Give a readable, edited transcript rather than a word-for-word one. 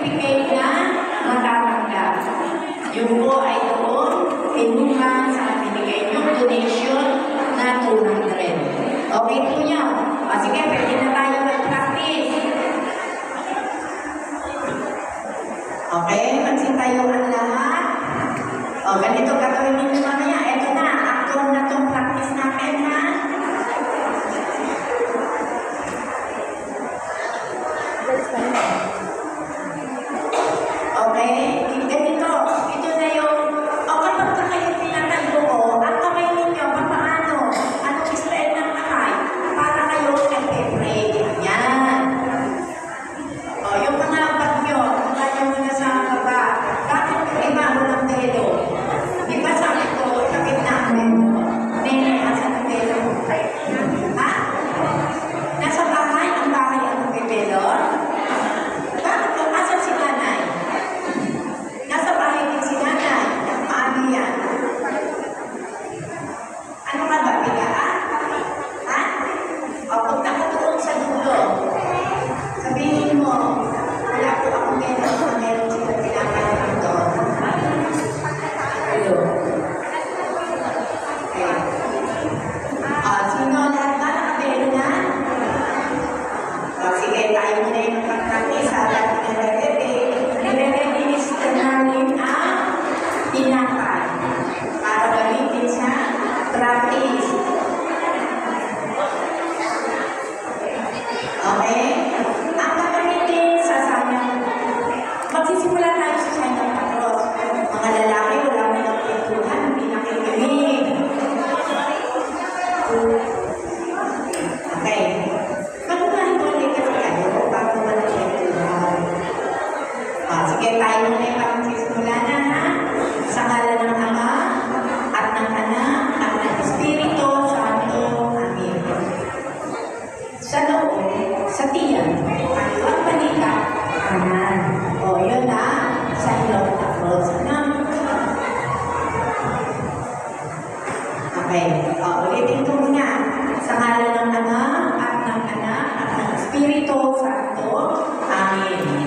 nagbibigay na matatanggap. Yung po ay doon, inuman sa binigay nyo donation na 200. Okay po nyo? O sige, pwede na tayo mag-practice. Okay, magsintayuan lahat. O, ganito gagawin ninyo mamaya. Ito na, actual na itong practice natin, ha? Okay, ganito. Ito na yung, o kapag kayo tinatango ko, ang kamay ninyo, paano? Anong style ng kamay? Para kayo nag-pray. Yan. O, yung mga bag nyo, tayo muna sa baba. Bakit yung iba walang dedo? Di ba sabi ko, kapit namin? Nene, asa ng dedo? Ha? Nasa bahay? Ang bahay ang dedo? Bakit ko? Asan si nanay? Nasa bahay din si nanay. Paano yan? Ano ka ba? Bigaan? Ha? O, punta ko doon sa dulo. Sabihin mo, wala po akong meron sila pinapanahan doon. Hello? Okay. Sino lahat ba nakabelo na? Sige, tayo muna yung pag-practice. Dati na nire-release ka namin ang tinapay para gamitin sa practice. Okay? Ang gagamitin sa sanyang, magsisimula tayo sa sanyang patros. Mga lalaki, wala mo ng pintuhan, hindi nakikinig. Okay. Magpapahiwalay kasi kayo bago wala pintuhan. Sige, tayo na yung pagsisimula na, ha? Sa ngalan ng Ama, at ng Anak, at ng Espiritu Santo. Amen. Sa loob, sa tiyan, at ang panika, kanan. O, yun na, sa ilong tapos. Okay. Ulitin ko muna. Sa ngalan ng Ama, at ng Anak, at ng Espiritu Santo. Amen.